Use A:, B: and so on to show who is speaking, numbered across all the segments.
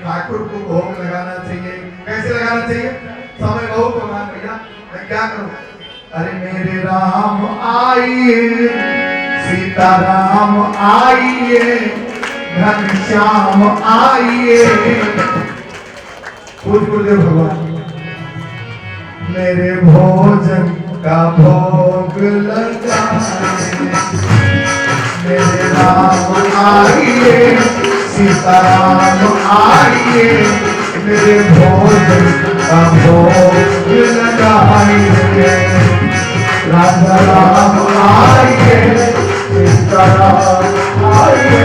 A: ठाकुर को भोग लगाना चाहिए। कैसे लगाना चाहिए? समय बहुत हो रहा भैया, मैं क्या करूं? अरे मेरे राम आइए, सीताराम आइए, घनश्याम आइए। पूज गुरुदेव भगवान, मेरे भोजन का भोग लगाइए, मेरे राम आइए, सीताराम आइए, मेरे भोजन का भोग लगाइए। राजा राम आइए, सीताराम आइए,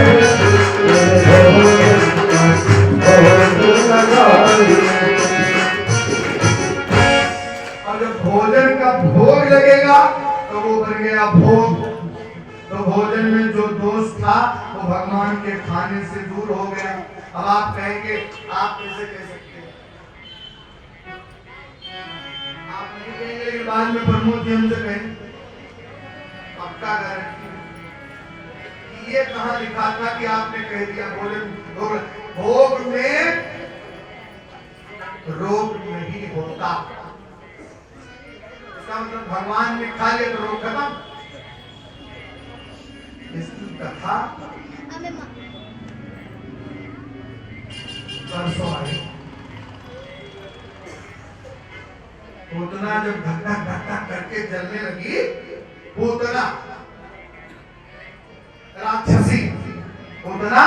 A: मेरे भोजन का भोग लगाइए। और जब भोजन का भोग लगेगा तो वो बन गया भोग। तो भोजन में जो दोष था वो भगवान के खाने से दूर हो गया। अब आप कहेंगे, आप कैसे कह सकते हैं? आप नहीं कहेंगे, लेकिन बाद में प्रमोद जी हमसे कहें, पक्का गारंटी। ये कहाँ लिखा था कि आपने कह दिया भोजन भोग में रोग नहीं होता? इसका मतलब भगवान ने खा लिया तो रोग खत्म। इसकी कथा परसों आई। पूतना जब धक धक धक धक करके जलने लगी, पूतना राक्षसी, पूतना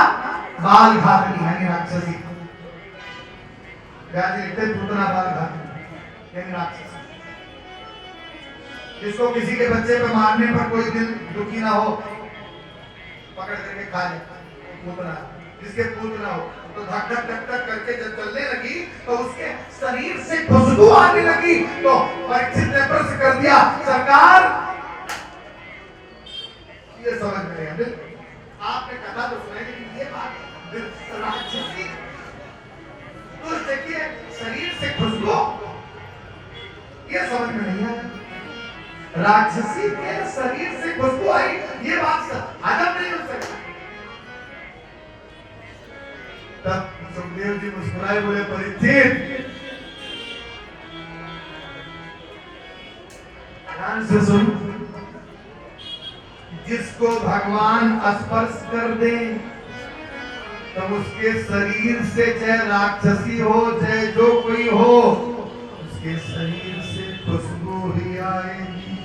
A: बाल घातनी यानी राक्षसी। गाजी लिखते पूतना बाल घातनी यानी राक्षसी। जिसको किसी के बच्चे पे मारने पर कोई दिल दुखी ना हो, पकड़ करके खा ले, पूतना। जिसके पूत ना हो तो धक धक धक धक करके जब चलने लगी तो उसके शरीर से खुशबू आने लगी। तो परीक्षित ने प्रश्न कर दिया, सरकार ये समझ में नहीं आया। आपने कथा तो सुनाई, लेकिन ये बात राक्षसी तो देखिए शरीर से खुशबू, ये समझ में नहीं आया। राक्षसी के शरीर से खुशबू आई, ये बात हजम नहीं हो सकती। तब सुखदेव जी मुस्कुराए, बोले, परीक्षित ध्यान से सुन, जिसको भगवान स्पर्श कर दे तब उसके शरीर से चाहे राक्षसी हो चाहे जो कोई हो, उसके शरीर से खुशबू ही आएगी।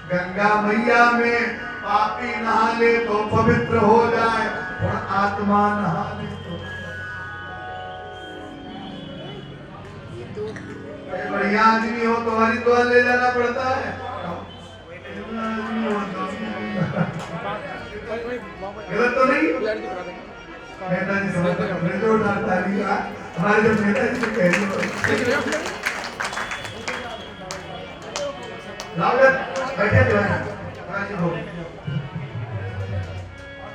A: गंगा मैया में पापी नहा ले तो पवित्र हो जाए, और आत्मा नहा ले तो बढ़िया आदमी हो तो हरिद्वार ले जाना पड़ता है। गलत तो नहीं? नेताजी समझते हैं, जोरदार ताली का हमारे जब नेताजी से कह दिया बैठे थे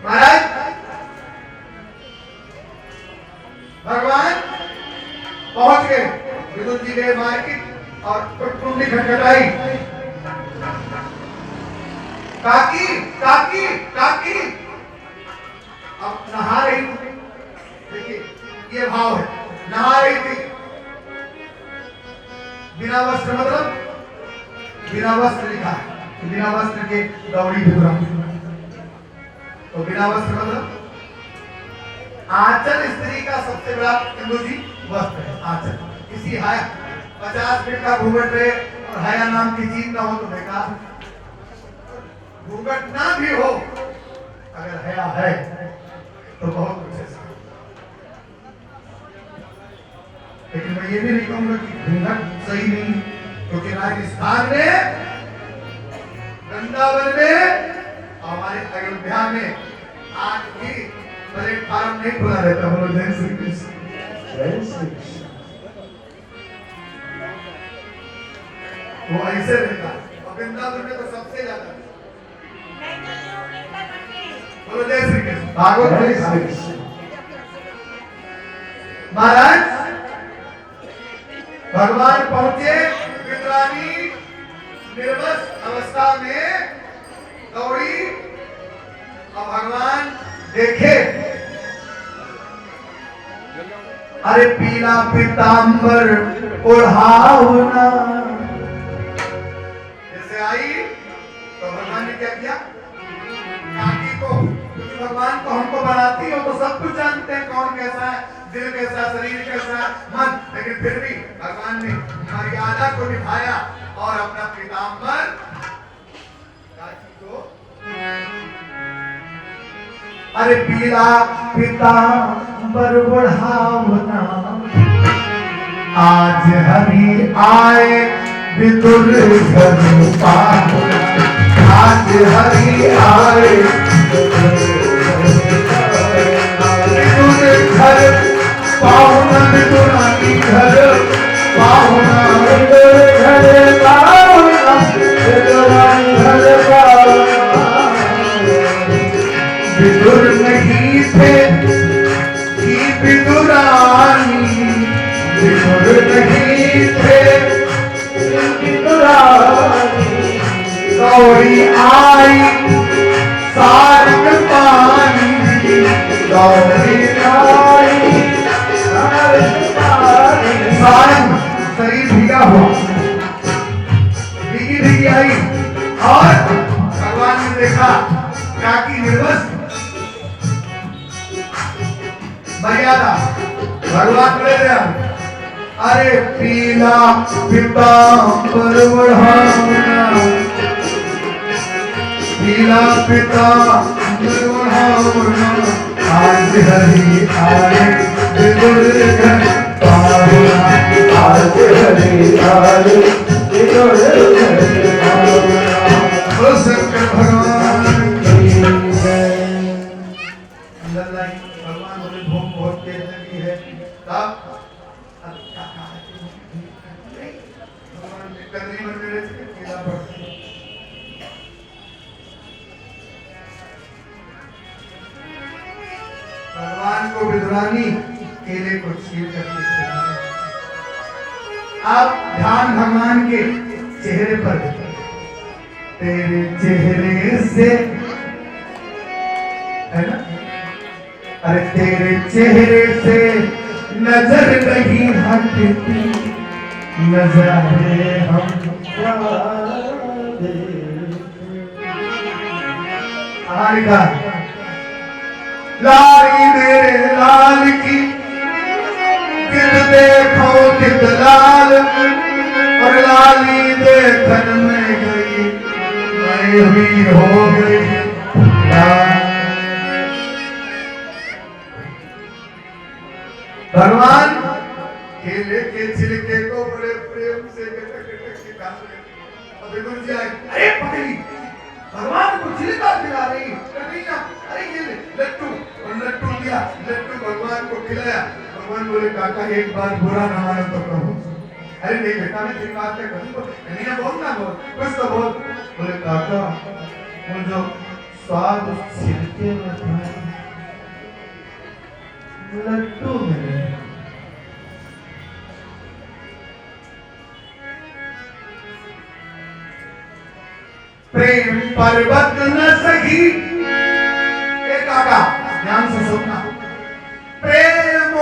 A: महाराज, भगवान पहुंच गए। विदुर जी गए मार्केट और कुंडी खटखटाई, काकी काकी काकी। अब नहा रही थी, देखिए ये भाव है, नहा रही थी बिना वस्त्र, मतलब बिना वस्त्र लिखा है, बिना वस्त्र के दौड़ी भिगुरा। तो बिना वस्त्र मतलब आंचल स्त्री का सबसे बड़ा हिंदू जी वस्त्र है, आंचल। किसी हाया 50 फीट का घूंघट रहे और हाया नाम की चीज ना हो तो बेकार। घूंघट ना भी हो, अगर हया है तो बहुत कुछ है। लेकिन मैं ये भी नहीं कहूंगा कि घूंघट सही नहीं, क्योंकि राजस्थान में, वृंदावन में, हमारे अयोध्या में आज भी प्लेटफार्म नहीं खुला रहता। बोलो जय श्री कृष्ण, जय श्री कृष्ण। वो ऐसे रहता, और वृंदावन में तो सबसे ज्यादा। बोलो जय श्री कृष्ण, भागवत जय श्री कृष्ण। महाराज भगवान पहुंचे, विद्रानी निर्वस अवस्था में दौड़ी, और भगवान देखे अरे पीला पीतांबर ओढ़ावना। जैसे आई तो भगवान ने क्या किया, काकी को, भगवान को हमको बनाती हो तो सब कुछ जानते हैं कौन कैसा है, दिल कैसा, शरीर कैसा, मन, लेकिन फिर भी भगवान ने मर्यादा को निभाया और अपना पीतांबर काकी को, अरे पीला पीतांबर ओढ़ावना। आज हरि आए विदुर घर पावना। आज हरि आए विदुर घर पावना। विदुरानी घर पावना। विदुर घर पावना। विदुरानी घर पावना। विदुर नहीं थे कि विदुरानी। विदुर नहीं थे विदुरानी। गौरी आई सारंग पानी। गौरी आई सारंग पानी। सारंग शरीर भीगा हुआ, भीगी भीगी आई और भगवान ने देखा काकी निर्वस्त्र। मर्यादा भगवान बोले रहे, अरे पीला पीतांबर ओढ़ावना। पीला पीतांबर ओढ़ावना। आज हरि आए विदुर घर पावना। आज हरि आए विदुर घर पावना। ओ शंकर भगवान की जय। भगवान बोले भूख बहुत तेज लगी है, तब भगवान ने करनी में मेरे से केला पड़ती। भगवान को विदुरानी केले को छील करके खिलाया। अब ध्यान भगवान के चेहरे पर, तेरे चेहरे से, है ना, अरे तेरे चेहरे से नजर नहीं हटती। नजरे हम लाली मेरे लाल की कित देखो कित लाल। और लाली देखन में गई मैं भी हो गई लाल। भगवान केले के छिलके को बड़े प्रेम से कटक के खा रहे। अब विदुर जी आए, अरे पकड़ी, भगवान को छिलका खिला रही। अरे ये लट्टू, और लट्टू दिया, लट्टू भगवान को खिलाया। भगवान बोले काका एक बार बुरा ना मानो तो कहो। अरे नहीं बेटा मैं तेरी बात क्या करूं, नहीं बोल ना बोल, कुछ तो बोल। बोले काका वो जो स्वाद छिलके में था लट्टू में। प्रेम पर्वत न सही, काका ध्यान से सुनना, प्रेम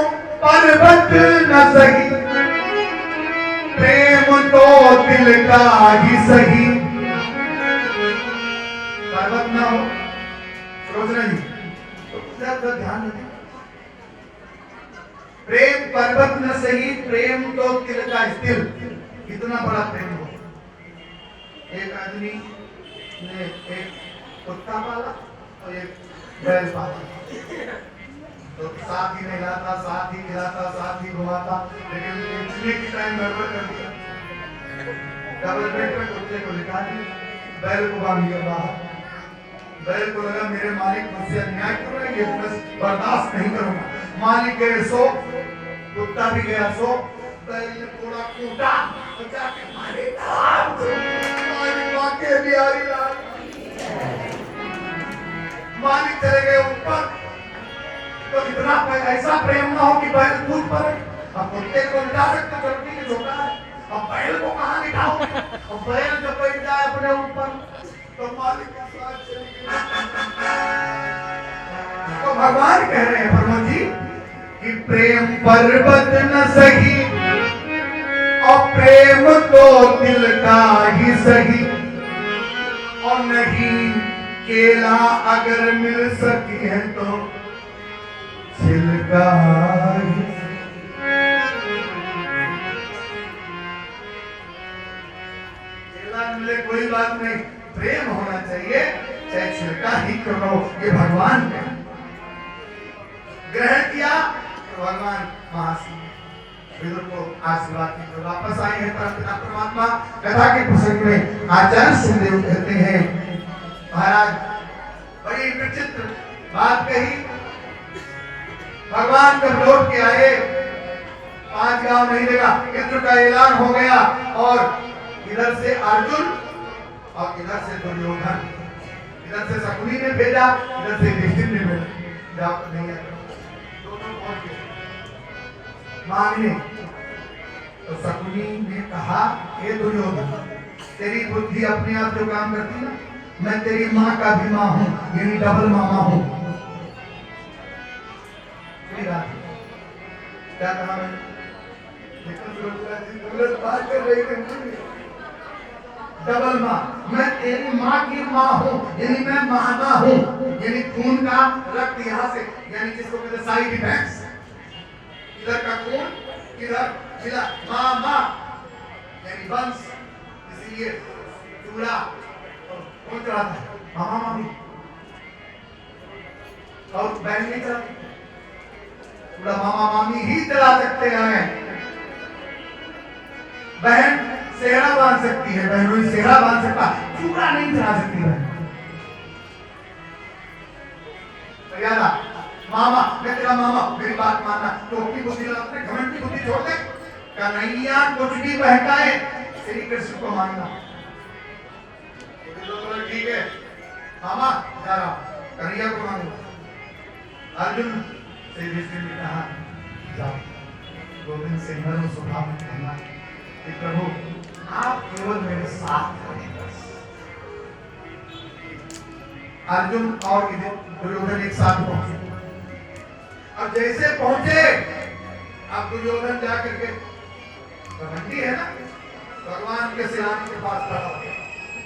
A: पर्वत न सही। प्रेम तो दिल का ही सही। पर्वत ना हो रोजना जी तो ध्यान दें। प्रेम पर्वत न सही, प्रेम तो दिल का स्थिर। कितना बड़ा प्रेम हो। एक आदमी ने एक कुत्ता पाला और एक बैल पाला, तो साथ ही नहलाता, साथ ही खिलाता, साथ ही घुमाता, लेकिन बेचने की टाइम गड़बड़ कर दिया। डबल बेड पे कुत्ते को निकाल दिया, बैल को बांध दिया बाहर। बैल को लगा मेरे मालिक मुझसे अन्याय कर रहे हैं, बस बर्दाश्त नहीं करूंगा। मालिक गए सो, कुत्ता भी गया सो। बैल ने थोड़ा कूटा और जाके मालिक के बिहारी लाल। मालिक चले गए ऊपर, तो इतना ऐसा प्रेम ना हो कि बैल कूद पड़े। अब कुत्ते को लिटा सकते, चलती है छोटा है, अब बैल को कहाँ लिटाओगे? अब बैल जब बैठ जाए अपने ऊपर तो मालिक के साथ चली गई। तो भगवान कह रहे हैं प्रभु जी कि प्रेम पर्वत न सही और प्रेम तो दिल का ही सही, और नहीं केला अगर मिल सकी है तो छिलका ही। केला मिले कोई बात नहीं, प्रेम होना चाहिए, चाहे छिलका ही क्यों हो। ये भगवान ने ग्रहण किया तो भगवान महाशिव विदुर को आशीर्वाद देकर वापस आए हैं परमपिता परमात्मा। कथा के प्रसंग में आचार्य सुखदेव कहते हैं, महाराज बड़ी विचित्र बात कही। भगवान जब लौट के आए, 5 गांव नहीं देगा, इंद्र का ऐलान हो गया, और इधर से अर्जुन और इधर से दुर्योधन, इधर से शकुनी ने भेजा, इधर से युधिष्ठिर ने भेजा, जाओ नहीं है दोनों पहुंच गए मांगने। तो शकुनी ने कहा, हे दुर्योधन, तेरी बुद्धि अपने आप जो काम करती ना, मैं तेरी माँ का भी माँ हूँ, यानी डबल मामा हूँ। क्या कहा मैंने? बात कर रही थी, डबल माँ, मैं तेरी माँ की माँ हूँ, यानी मैं मामा हूँ, यानी खून का रक्त यहाँ से, यानी जिसको कहते हैं साइड इफेक्ट्स, इधर का खून इधर मिला, मामा यानी वंश, इसीलिए चूड़ा कौन चढ़ाता है? मामा मामी, और बहन नहीं चढ़ाती, चूड़ा मामा मामी ही चढ़ा सकते हैं। बहन सेहरा बांध सकती है, बहनों सेहरा बांध सकता, चूड़ा नहीं चढ़ा सकती बहन। मामा, मैं तेरा मामा, मेरी बात मानना। तो अपनी बुद्धि अपने घमंड की बुद्धि छोड़ दे, कन्हैया कुछ भी बहकाए श्री कृष्ण को मानना। ठीक है मामा, जा रहा हूं, कन्हैया को मानूंगा। अर्जुन से युधिष्ठिर ने कहा, जाओ गोविंद से नरम स्वभाव में कहना कि प्रभु आप केवल मेरे साथ रहें बस। अर्जुन और दुर्योधन एक साथ पहुंचे, अब जैसे पहुंचे, अब दुर्योधन जाकर के घमंडी है ना, भगवान के सिराने के पास खड़ा हो गया।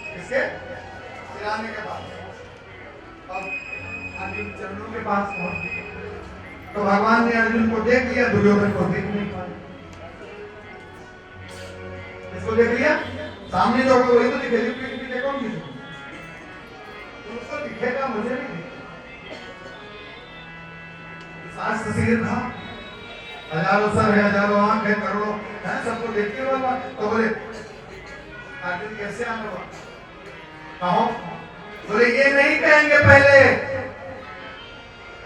A: किसके सिराने के पास? अब अर्जुन चरणों के पास पहुंच गए, तो भगवान ने अर्जुन को देख लिया, दुर्योधन को देख नहीं पाया। इसको देख लिया, सामने जो होगा वही तो दिखेगी, पीछे कौन दिखेगा? उसको दिखेगा, मुझे नहीं दिखेगा। सास तस्वीर था, हजारों सर है, हजारों आंख है, करोड़ों है, सबको देखते हुए बात। तो बोले अर्जुन कैसे आना हुआ? कहो, बोले ये नहीं कहेंगे, पहले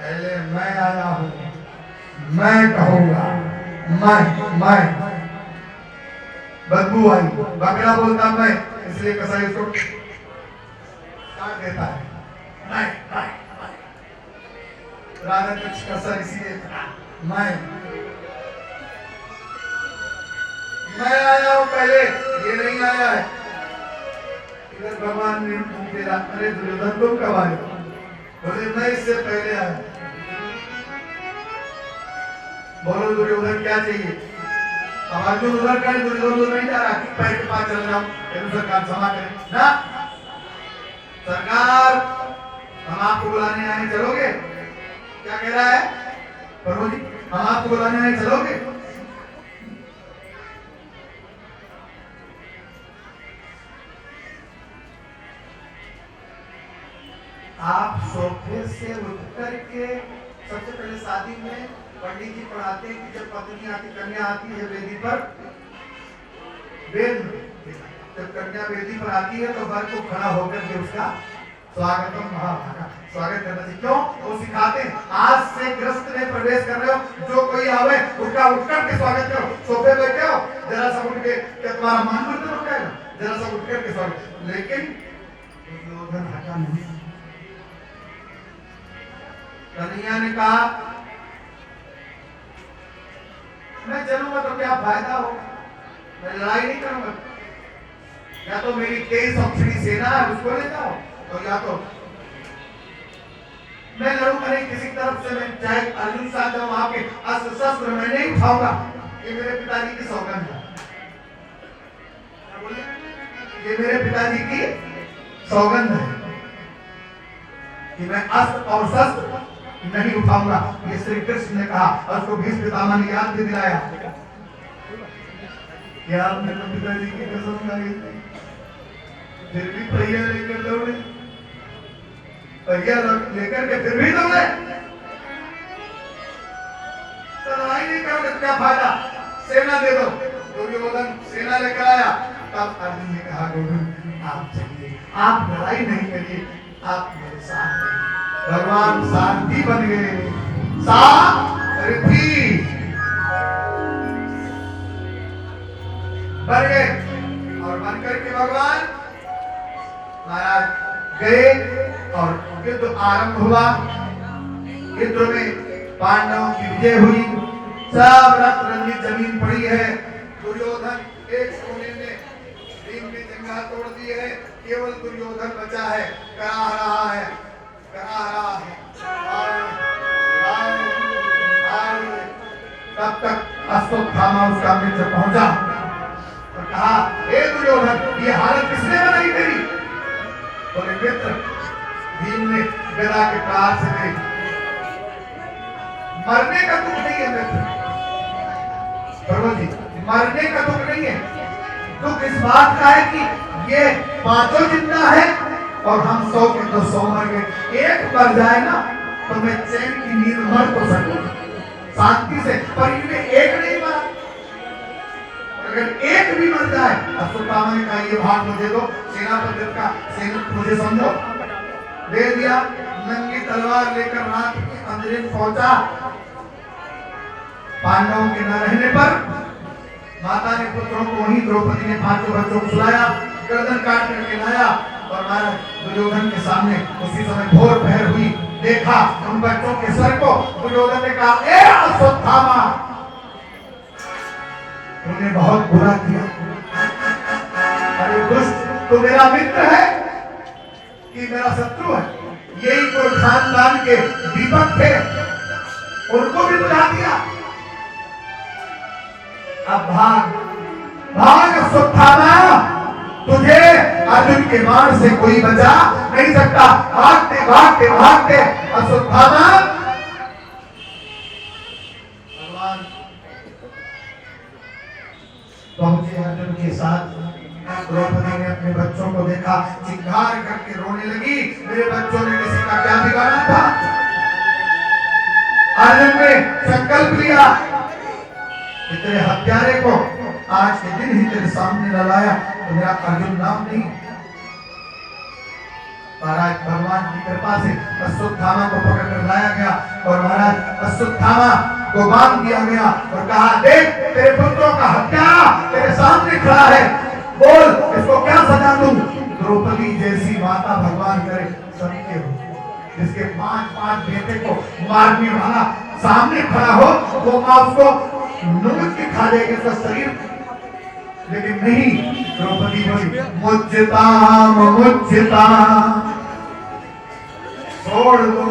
A: पहले मैं आया हूं, मैं कहूंगा, मैं बदबू आई, बकरा बोलता मैं, इसलिए कसाई उसको काट देता है, मैं राधा कुछ कसर इसीलिए मैं आया हूं पहले, ये नहीं आया है। इधर भगवान ने तेरा, अरे दुर्योधन तुम कब आए? बोले मैं इससे पहले आया। बोलो दुर्योधन क्या चाहिए? अब अर्जुन उधर का दुर्योधन उधर नहीं जा रहा कि पैर के पास चल जाओ, सरकार क्षमा करें ना, सरकार हम आपको बुलाने आए, चलोगे? क्या कह रहा है प्रभु जी, हम आपको बुलाने आए, चलोगे? आप सोफे से उठ करके, सबसे पहले शादी में पंडित जी पढ़ाते हैं कि जब पत्नी आती, कन्या आती है वेदी पर, वेद जब कन्या वेदी पर आती है तो वर को खड़ा होकर के उसका स्वागतम महाभागा, स्वागत करना चाहिए। क्यों? वो सिखाते हैं, आज से गृहस्थ में प्रवेश कर रहे हो, जो कोई आवे उसका उठकर के स्वागत करो। सोफे बैठे हो, जरा सा उठ के, क्या तुम्हारा मान मर्तन हो जाएगा? जरा सा उठ कर के स्वागत। लेकिन दुर्योधन हटा नहीं। कन्हैया ने कहा, मैं चलूंगा तो क्या फायदा होगा, मैं लड़ाई नहीं करूंगा, या तो मेरी 23 अक्षरी सेना है उसको ले जाओ, और या तो मैं लड़ूंगा नहीं किसी तरफ से, मैं चाहे अर्जुन साथ जाऊं, वहां के अस्त्र शस्त्र मैं नहीं उठाऊंगा। ये मेरे पिताजी की सौगंध है। ये मेरे पिताजी की सौगंध है कि मैं अस्त्र और शस्त्र नहीं उठाऊंगा। ये श्री कृष्ण ने कहा और उसको भीष्म पितामह ने याद भी दिलाया कि आपने तो पिताजी की कसम खाई थी, फिर भी पहिया लेकर दौड़े, पहिया लेकर के फिर भी दौड़े, तो लड़ाई नहीं करोगे तो क्या फायदा, सेना दे दो। दुर्योधन सेना लेकर आया, तब अर्जुन ने कहा गोविंद आप चलिए, आप लड़ाई नहीं करिए, आप मेरे साथ रहिए। भगवान शांति बन गए, सारथी बन गए और बन करके भगवान महाराज गए और युद्ध आरंभ हुआ। युद्ध में पांडवों की विजय हुई, सब रक्त रंजित जमीन पड़ी है। दुर्योधन एक कोने में भीम ने जंगा तोड़ दी है, केवल दुर्योधन बचा है, करा रहा है, करा रहा है। तब तक अश्वत्थामा उसका मित्र पहुंचा और कहा हे दुर्योधन ये हालत किसने बनाई तेरी? बोले मित्र भीम ने गदा के प्रहार से दे, मरने का दुख नहीं है मित्र, प्रभु जी मरने का दुख नहीं है, दुख इस बात का है कि ये पांचों जिंदा है और हम 100 के तो 100 मर गए, एक मर जाए ना तो मैं चैन की नींद मर तो सकूं शांति से, पर इनमें एक नहीं मरा। अगर एक भी मर जाए, अश्वत्थामा ने कहा ये भाग मुझे दो, सेनापति का सेना मुझे समझो, दे दिया। नंगी तलवार लेकर रात के अंधेरे पहुंचा। पांडवों के न रहने पर माता ने पुत्रों को वहीं द्रौपदी ने 5 बच्चों को सुलाया, गर्दन काट करके लाया और महाराज दुर्योधन के सामने उसी समय घोर पहर हुई। देखा उन बच्चों के सर को, दुर्योधन ने कहा ए अश्वत्थामा तूने बहुत बुरा किया, अरे दुष्ट तू मेरा मित्र है कि मेरा शत्रु है? यही तो खानदान के दीपक थे, उनको भी बुला दिया। अब भाग भाग अश्वत्थामा, तुझे अर्जुन के बाण से कोई बचा नहीं सकता। भागते भागते भागते अश्वत्थामा भगवान पहुंचे अर्जुन के साथ। द्रौपदी ने अपने बच्चों को देखा, चिंगार करके रोने लगी, मेरे बच्चों ने किसी का क्या बिगाड़ा था? अर्जुन ने संकल्प लिया कि तेरे हत्यारे को आज के दिन ही तेरे सामने न लाया तो मेरा अर्जुन नाम नहीं। महाराज भगवान की कृपा से अश्वत्थामा को पकड़कर लाया गया और महाराज अश्वत्थामा को बांध दिया गया और कहा देख तेरे पुत्रों का हत्यारा तेरे सामने खड़ा है, बोल इसको क्या सजा दूं? द्रौपदी जैसी माता भगवान करे सबके हो, जिसके 5 बेटे को मारने वाला सामने खड़ा हो, वो मां उसको नोच के खा जाएगी उसका शरीर, लेकिन नहीं, द्रौपदी बोली मुझताम मुझताम, छोड़ दो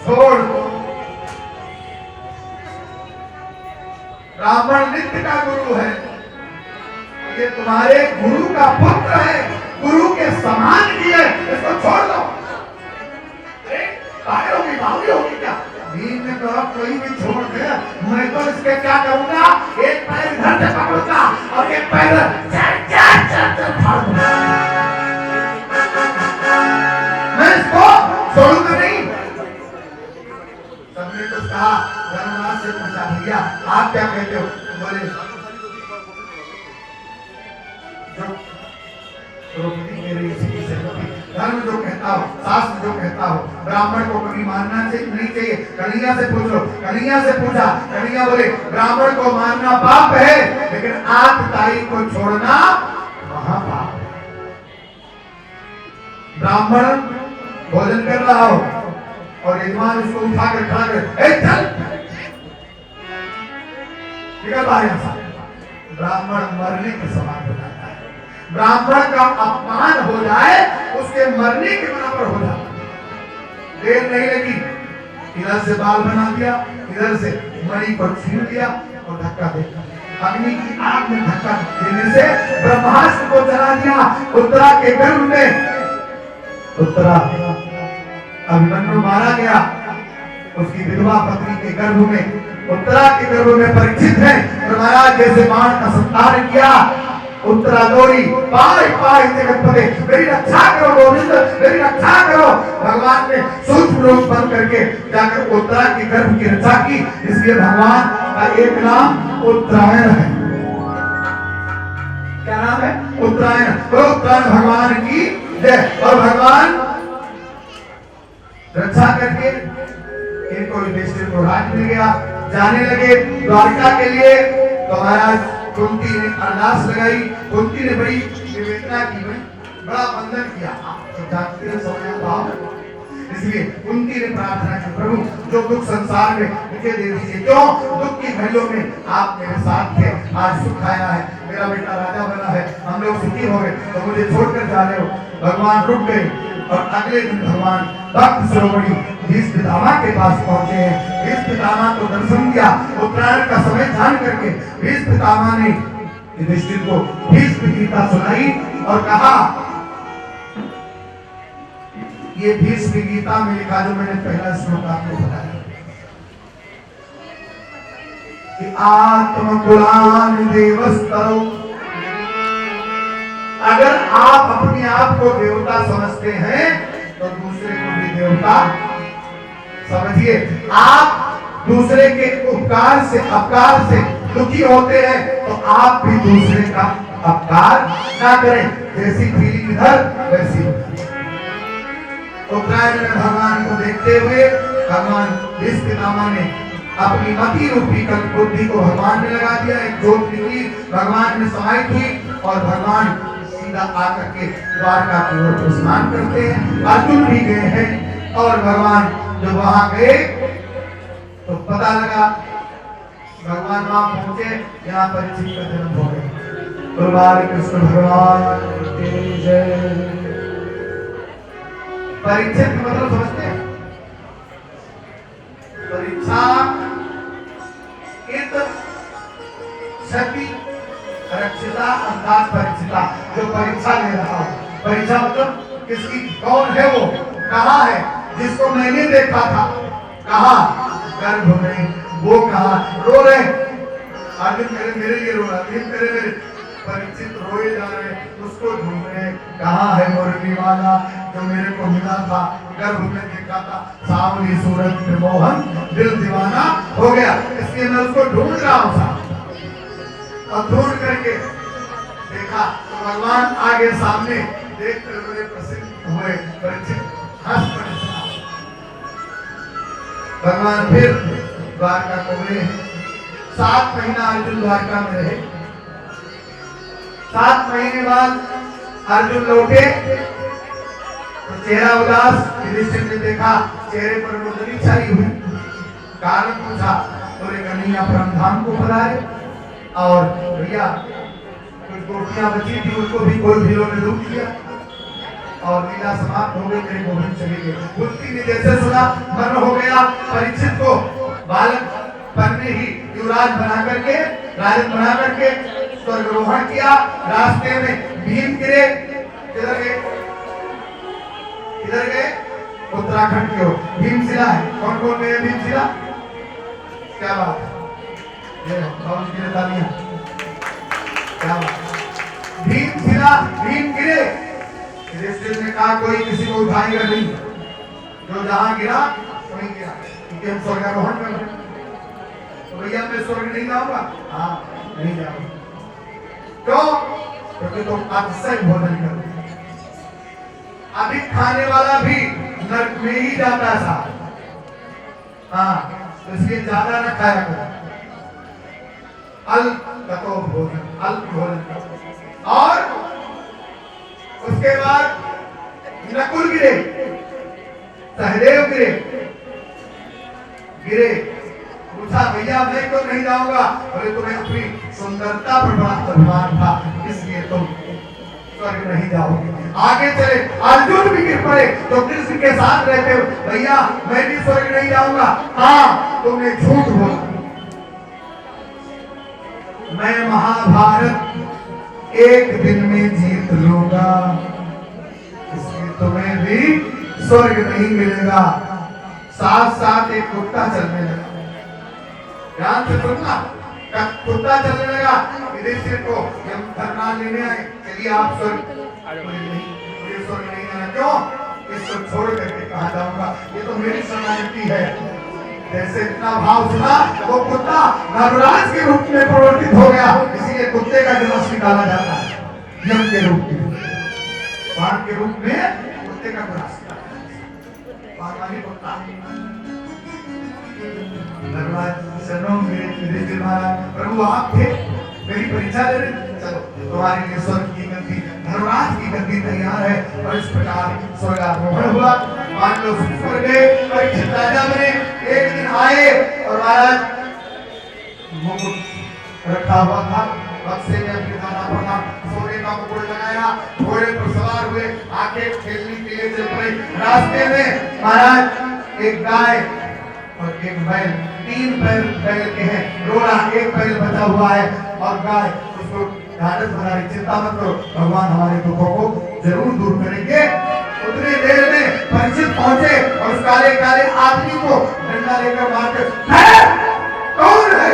A: छोड़ दो। ब्राह्मण नित्य का गुरु है, ये तुम्हारे गुरु का पुत्र है, गुरु के समान ही है, इसको छोड़ दो। पागल होगी बावली होगी क्या? भीम ने कहा कोई भी छोड़ दे, मैं तो इसके क्या करूंगा, एक पैर इधर से पकड़ूंगा और एक पैर फाड़ दूंगा, मैं इसको छोड़ूंगा नहीं। सबने कुछ कहा, धर्मराज से पूछा भैया आप क्या कहते हो? बोले धर्म जो कहता हो, शास्त्र जो कहता हो, ब्राह्मण को कभी मारना चाहिए नहीं चाहिए? कन्हैया से पूछो, कन्हैया से पूछा, कन्हैया बोले ब्राह्मण को मारना पाप है, लेकिन आतताई को छोड़ना महापाप है। ब्राह्मण भोजन कर रहा हो और यजमान उसको उठाकर खड़ा कर चल निकल बाहर यहां से, ब्राह्मण मरने के समान हो जाता है। ब्राह्मण का अपमान हो जाए उसके मरने के बराबर हो जाता है। देर नहीं लगी, इधर से बाल बना दिया, इधर से मणि को छीन दिया और धक्का दे अग्नि की आग में धक्का देने से ब्रह्मास्त्र को जला दिया। उत्तरा के गर्भ में उत्तरा अभिमन्यु मारा गया, उसकी विधवा पत्नी के गर्भ में, उत्तरा के गर्भ में परीक्षित है और महाराज जैसे बाण का संतान किया। उत्तरा दौड़ी, पाई पाई जगतपते, मेरी रक्षा करो गोविंद, मेरी रक्षा करो। भगवान ने सूक्ष्म रूप बन करके जाकर उत्तरा के गर्भ की रक्षा की। इसलिए भगवान का एक नाम उत्तरायण है। क्या नाम है? उत्तरायण। तो उत्तरायण भगवान की जय। और भगवान रक्षा करके इनको युधिष्ठिर को राज्य मिल गया। जाने लगे द्वारका के लिए। तो महाराज कुंती ने अरदास लगाई, कुंती ने बड़ी निवेदना की, बड़ा बंधन किया। इसलिए कुंती ने प्रार्थना की, प्रभु जो दुख संसार में मुझे दे दीजिए। क्यों? दुख की घड़ियों में आप मेरे साथ थे, आज सुख आया है, मेरा बेटा राजा बना है, हम लोग सुखी हो गए, तो मुझे छोड़कर जा रहे हो। भगवान रुक गए और अगले दिन भगवान भक्त शिरोमणि भीष्म पितामह के पास पहुंचे हैं। भीष्म पितामह को दर्शन दिया। उत्तरायण का समय जान करके भीष्म पितामह ने युधिष्ठिर को भीष्म गीता सुनाई और कहा, ये भीष्म गीता में लिखा जो मैंने पहला श्लोक आपको बताया कि आत्मकुलान देवस्तरो, अगर आप अपने आप को देवता समझते हैं तो दूसरे को भी देवता समझिए। आप दूसरे के उपकार से अपकार से दुखी होते हैं तो आप भी दूसरे का अपकार ना करें। जैसी फीलिंग इधर वैसी उत्तरायण में भगवान को देखते हुए भगवान भीष्म पितामह ने अपनी मति रूपी बुद्धि को भगवान ने लगा दिया। एक ज्योत निकली, भगवान ने समाई थी और भगवान आकर के द्वारका की ओर स्नान करते हैं। अर्जुन भी गए हैं और भगवान जब वहां गए तो पता लगा भगवान वहां पहुंचे, यहाँ परीक्षित का जन्म हो गया। कृष्ण भगवान की जय। परीक्षित का मतलब समझते हैं? परीक्षा शक्ति रक्षिता अर्थात परीक्षिता, जो परीक्षा ले रहा हो। परीक्षा मतलब किसकी, कौन है वो, कहाँ है, जिसको मैंने देखा था, कहाँ गर्भ में, वो कहाँ रो रहे। अर्जुन मेरे लिए रो रहा, मेरे परीक्षित रोए जा रहे, उसको ढूंढ रहे, कहाँ है मुरली वाला जो मेरे को मिला था, गर्भ में देखा था, सावली सूरत में मोहन दिल दीवाना हो गया। इसलिए मैं उसको ढूंढ रहा हूँ। और ढूंढ करके देखा तो भगवान आगे सामने देखकर बड़े प्रसन्न हुए, परीक्षित हंस पड़े। भगवान फिर द्वारका को गए। 7 महीना अर्जुन द्वारका में रहे। 7 महीने बाद अर्जुन लौटे तो चेहरा उदास। युधिष्ठिर ने देखा चेहरे पर मुंदरी छाई हुई। कारण पूछा, बोले कन्हैया परमधाम को पधारे और भैया कुछ गोपियां बची थी, उनको भी कोई भीलों ने लूट लिया और लीला समाप्त हो गई, मेरे गोविंद चले गए। कुंती ने जैसे सुना मन हो गया। परीक्षित को बालक पन में ही युवराज बना करके, राजन बना करके स्वर्गारोहण किया। रास्ते में भीम गिरे। किधर गए? किधर गए? उत्तराखंड की ओर भीमशिला है। कौन कौन गए भीमशिला? क्या बात है, भीमशिला, भीम गिरे। युधिष्ठिर ने कहा कोई किसी को उठाएगा नहीं, जो जहां गिरा वहीं गिरा, क्योंकि हम स्वर्गारोहण कर रहे हैं। तो भैया मैं स्वर्ग नहीं जाऊंगा? हाँ नहीं जाऊंगा। क्यों? क्योंकि तुम अतिशय भोजन करते, अधिक खाने वाला भी नरक में ही जाता था। हाँ, इसलिए ज्यादा न खाया करो, अल्पतो भोजन, अल्प भोजन। और उसके बाद नकुल गिरे, सहदेव गिरे। पूछा भैया मैं तो नहीं जाऊंगा। बोले तुम्हें अपनी सुंदरता पर बड़ा अभिमान था, इसलिए तुम स्वर्ग नहीं जाओगे। आगे चले, अर्जुन भी गिर पड़े तो कृष्ण के साथ रहते हो, भैया मैं भी स्वर्ग नहीं जाऊंगा। हाँ, तुमने झूठ बोला, मैं महाभारत एक दिन में जीत लूंगा, इसलिए तुम्हें भी स्वर्ग नहीं मिलेगा। साथ साथ एक कुत्ता चलने लगा, ध्यान से सुनना, कुत्ता चलने लगा, युधिष्ठिर को हम धरना लेने आए, चलिए आप स्वर्ग नहीं, स्वर्ग नहीं जाना। क्यों? इसको छोड़ करके कहा जाऊंगा, ये तो मेरी शरणागति है। जैसे इतना भाव सुना, वो कुत्ता नटराज के रूप में परिवर्तित हो गया, इसीलिए कुत्ते का जन्म निकाला जाता है, यम के रूप में, बाण के रूप में कुत्ते का विनाश कुत्ता। मेरे महाराज प्रभु आप थे, मेरी परीक्षा ले रहे, चलो तुम्हारे लिए स्वर्ग की गद्दी, धर्मराज की गद्दी तैयार है। और इस प्रकार स्वर्गारोहण हुआ, मान लो स्वर्ग गए, परीक्षित राजा बने। एक दिन आए और महाराज मुकुट रखा हुआ था, बक्से में अपने दाना पड़ा, सोने का मुकुट लगाया, घोड़े पर सवार हुए, आके खेलने के लिए चल पड़े। रास्ते में महाराज एक गाय और एक बैल, 3 बैल बैल के हैं, रोड़ा एक बैल बचा हुआ है और गाय उसको ढाढ़स बना रही, चिंता मत करो, भगवान हमारे दुखों को जरूर दूर करेंगे। उतनी देर में परीक्षित पहुंचे और उस काले काले आदमी को डंडा लेकर मारकर, कौन है?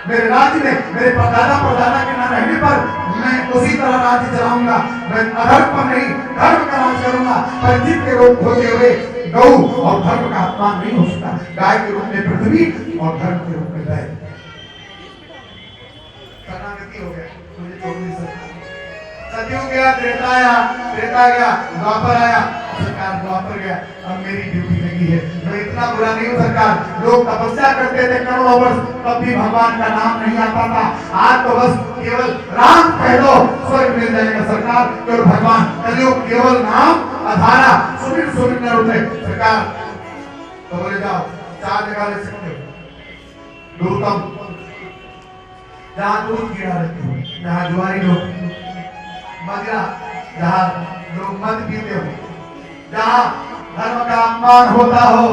A: मेरे राज्य में मेरे दादा परदादा के न रहने पर मैं उसी तरह राज्य चलाऊंगा, मैं अधर्म पर नहीं धर्म का राज करूंगा। परीक्षित के रूप होते हुए गौ और धर्म का अपमान नहीं हो सकता, गाय के रूप में पृथ्वी और धर्म के रूप में बैल। शरणागति हो गया, मुझे छोड़ नहीं सकता। सतयुग गया, त्रेता गया, द्वापर आया, सरकार द्वापर गया, अब मेरी ड्यूटी लगी है। मैं इतना बुरा नहीं हूँ सरकार, लोग तपस्या करते थे करोड़ों वर्ष, तब भी भगवान का नाम नहीं आता था। आज तो बस केवल राम कह दो, स्वर्ग मिल जाएगा सरकार। केवल भगवान, कलयुग केवल नाम अधारा, सुनिर सुनिर न उठे सरकार। तो बोले जाओ 4 जगह ले सकते हो, दूतम जहाँ दूध गिरा रहते हो, जहाँ जुआरी लोग, मदिरा जहाँ लोग मद पीते हो, जहाँ धर्म का अपमान होता हो,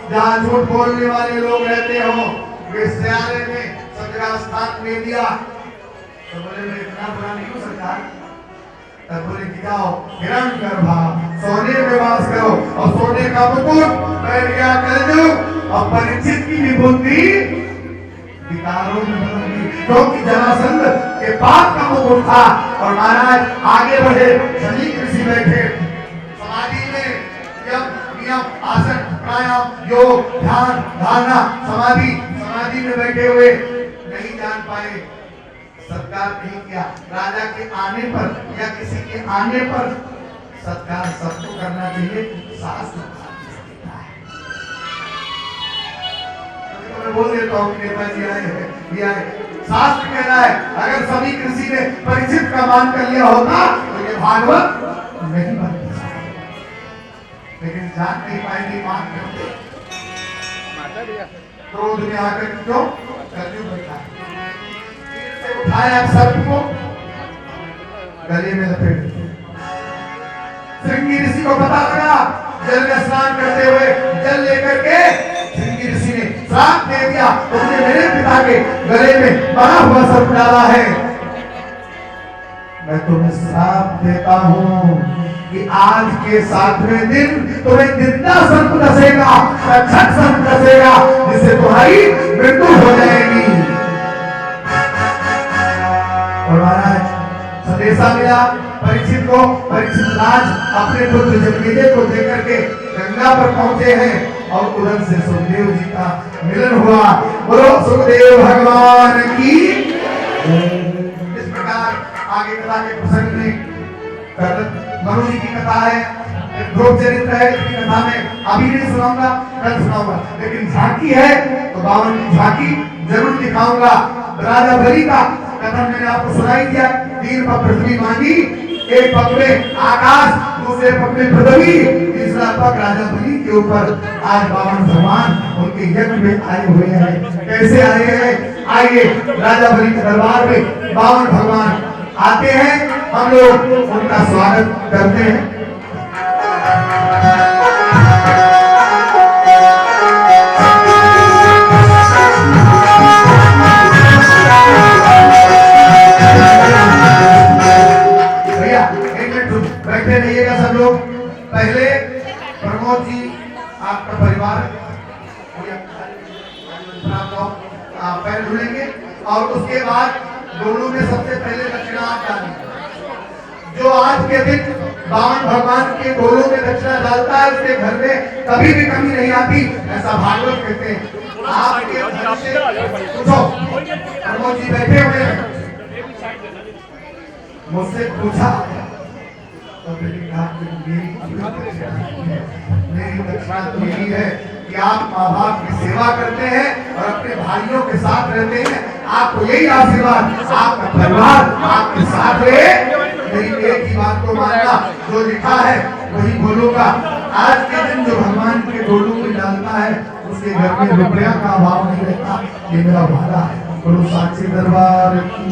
A: जहाँ झूठ बोलने वाले लोग रहते हो, वेश्यालय में सब जगह स्थान दे दिया। तो बोले मैं इतना बुरा नहीं हूँ सरकार। तब बोले कि जाओ हिरण्यगर्भा, सोने में वास करो और सोने का मुकुट बैठ गया कलयुग, और परीक्षित की विभूति विकारों में बदल गई, क्योंकि जरासंध के पाप का मुकुट था। और महाराज आगे बढ़े, सभी ऋषि बैठे समाधि में, यम नियम आसन प्राणायाम योग ध्यान धारणा समाधि में बैठे हुए, नहीं जान पाए, सत्कार नहीं किया। राजा के आने पर या किसी के आने पर सत्कार सबको करना चाहिए, शास्त्र मैं बोल देता हूँ कि नेताजी आए हैं, शास्त्र कह रहा है अगर सभी कृषि ने परीक्षित का मान कर लिया होता तो ये भागवत नहीं बनता, लेकिन जान नहीं पाएंगे, मान करते क्रोध में आकर क्यों कलयुग बैठा, उठाया सर्प को गले में लपेट। श्रृंगी ऋषि को पता लगा, जल में स्नान करते हुए जल लेकर के श्रृंगी ऋषि ने श्राप दे दिया, उसने मेरे पिता के गले में बना हुआ सर्प डाला है। मैं तुम्हें श्राप देता हूँ कि आज के 7वें दिन तुम्हें जितना सर्प डसेगा, रक्षक सर्प डसेगा, जिससे तुम्हारी मृत्यु हो जाएगी। और महाराज संदेशा मिला परीक्षित को, परीक्षित राज अपने पुत्र जन्मेजय को देकर के गंगा पर पहुंचे हैं और उधर से सुखदेव जी का मिलन हुआ। बोलो सुखदेव भगवान की। इस प्रकार आगे कथा के प्रसंग में मनु जी की कथा है, ध्रुव चरित्र है, इसकी कथा में अभी नहीं सुनाऊंगा, कल सुनाऊंगा, लेकिन झांकी है तो 52 की झांकी जरूर दिखाऊंगा। राजा बलि का कथन मैंने आपको सुनाई दिया, 3 पग पृथ्वी मांगी, 1 पग में आकाश, दूसरे पग में पृथ्वी, तीसरा पग राजा बलि के ऊपर। आज 52 भगवान उनके यज्ञ में आए हुए हैं। कैसे आए हैं? आइए राजा बलि के दरबार में 52 भगवान आते हैं हम लोग उनका स्वागत करते हैं। भैया एक मिनट बैठे रहिएगा सब लोग। पहले प्रमोद जी आपका परिवार पैर धुलेंगे और उसके बाद दोनों में सबसे पहले दक्षिणा आप डालेंगे। जो आज के दिन बावन भगवान के डोलों में दक्षिणा डालता है उसके घर में कभी भी कमी नहीं आती, ऐसा भागवत कहते हैं। आपके घर से पूछो, प्रमोद जी बैठे हुए हैं, मुझसे पूछा तो मैंने कहा मेरी दक्षिणा तो यही है कि आप माँ बाप की सेवा करते हैं और अपने भाइयों के साथ रहते हैं। आपको यही आशीर्वाद, आपका परिवार आपके साथ रहे। मेरी एक ही बात को मानना, जो लिखा है वही बोलूंगा। आज के दिन जो भगवान के डोलू में डालता है उसके घर में रुपया का अभाव नहीं रहता, ये मेरा वादा है। गुरु साक्षी दरबार की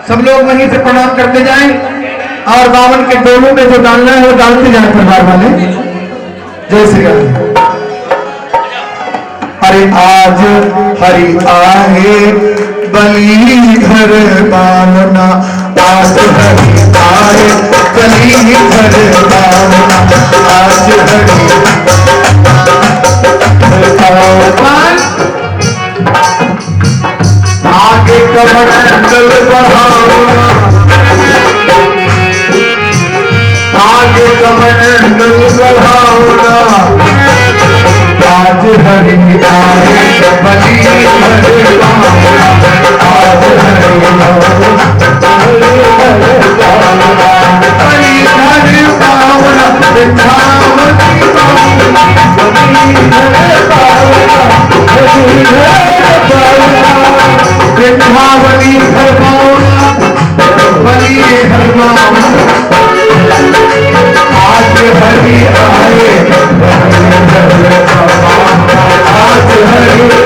A: सब लोग वहीं से प्रणाम करते जाएं और बावन के डोलों में जो डालना है वो डालते जाएं परिवार वाले। जय श्री राम। अरे आज हरि आहे बलिधर बावना, आज हरि आए बलिधर बावना, आज हरि आगे कमंडल बढ़ाओ। हरि आए तो बलि आज हरि आए आज हरि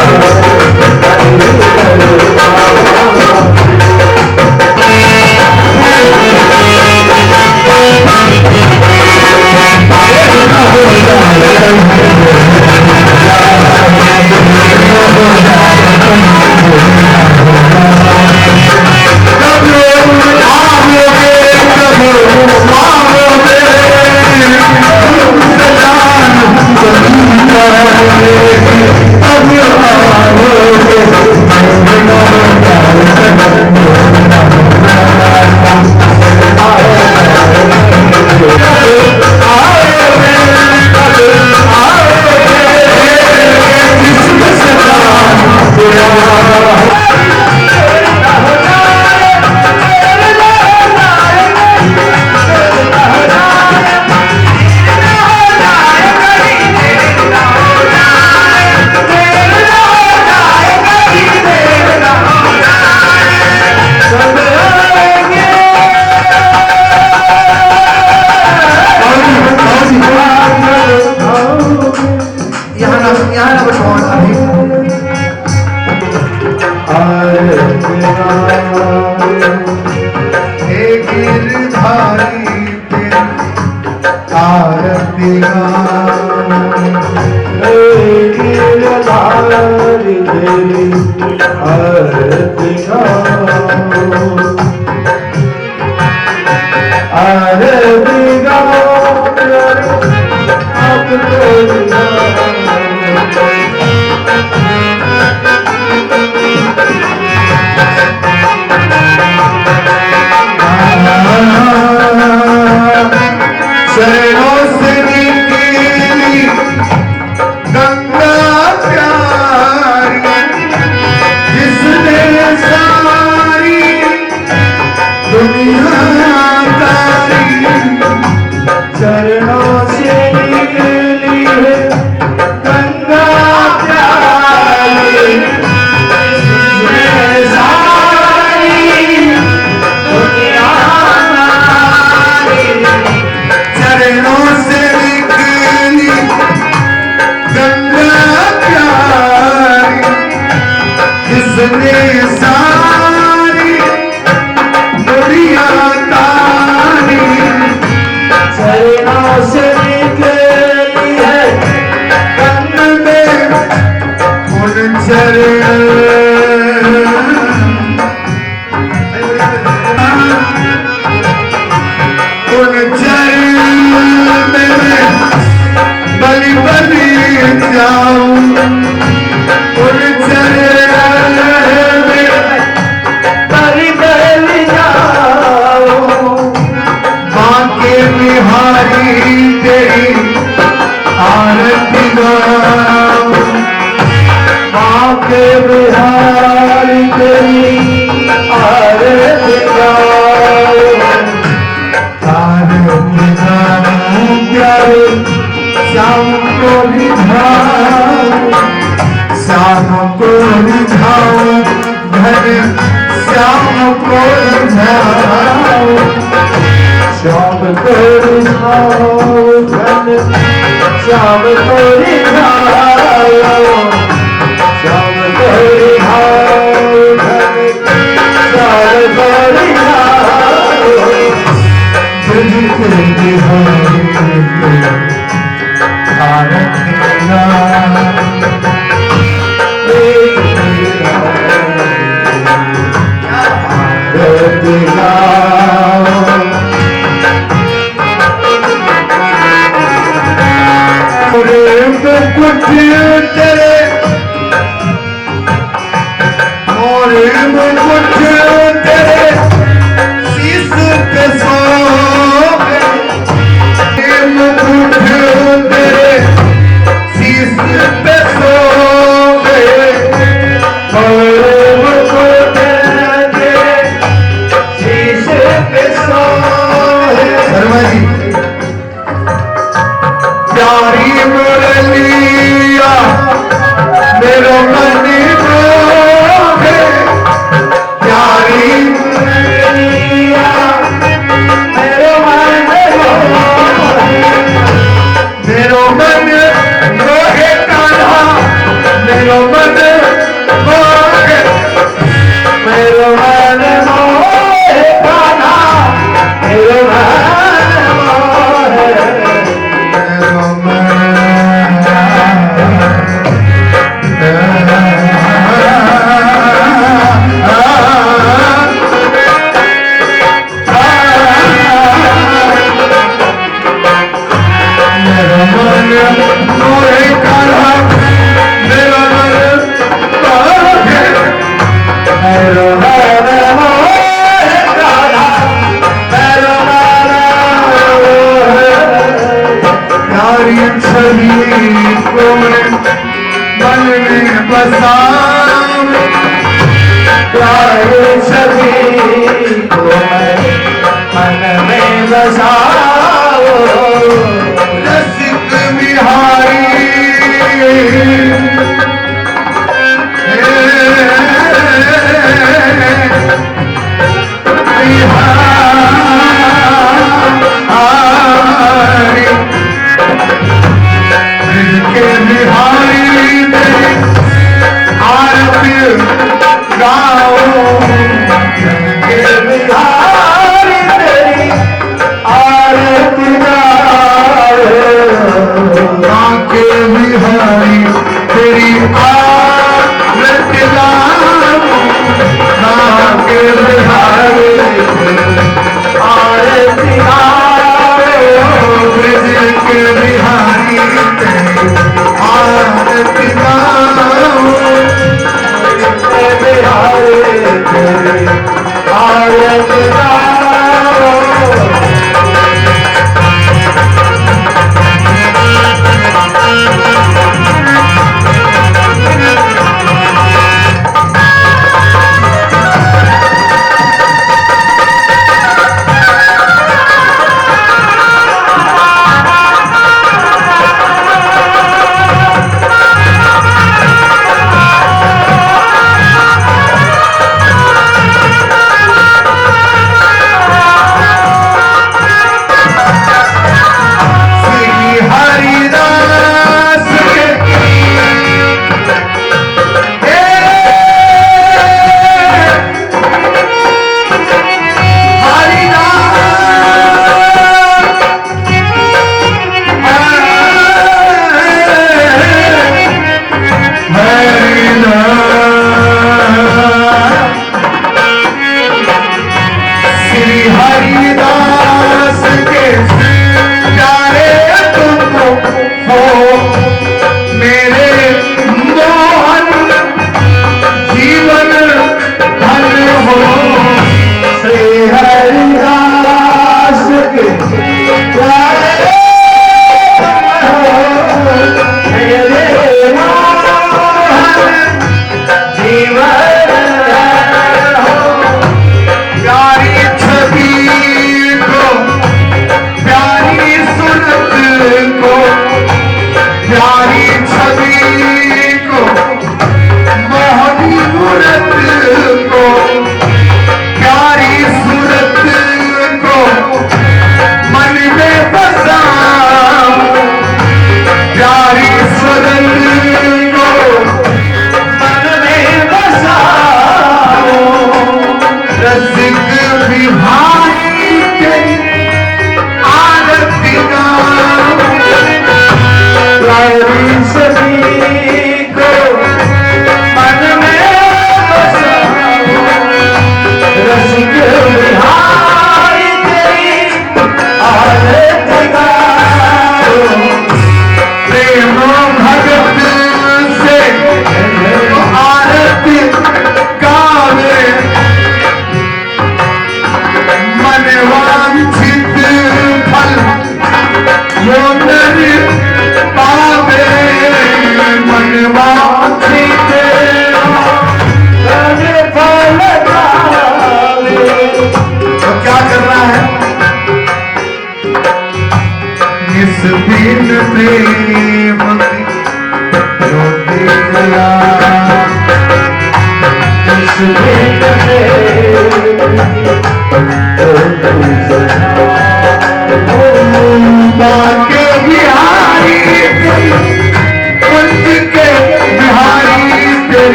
A: रसिक बिहारी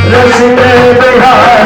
B: Rashid Bihar,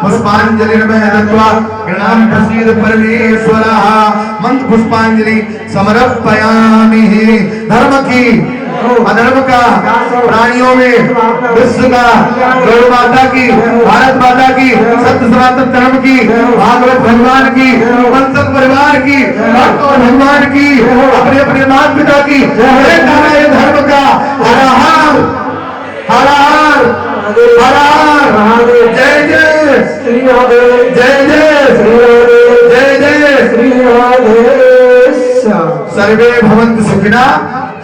A: पुष्पांजलि प्रणाम प्रसीद परमेश्वरः मंत्र पुष्पांजलि समर्पयामि। धर्म की अधर्म का प्राणियों में विश्व का गौ माता की भारत माता की सत्य सनातन धर्म की भागवत भगवान की पंचक परिवार की और भगवान की अपने अपने माता पिता की नारायण धर्म का हर हर हर हर हर जय जय श्री राधे जय जय श्री राधे जय जय श्री राधे। सर्वे भवन्तु सुखिनः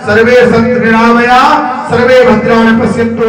A: सर्वे सन्तु निरामया सर्वे भद्राणि पश्यन्तु।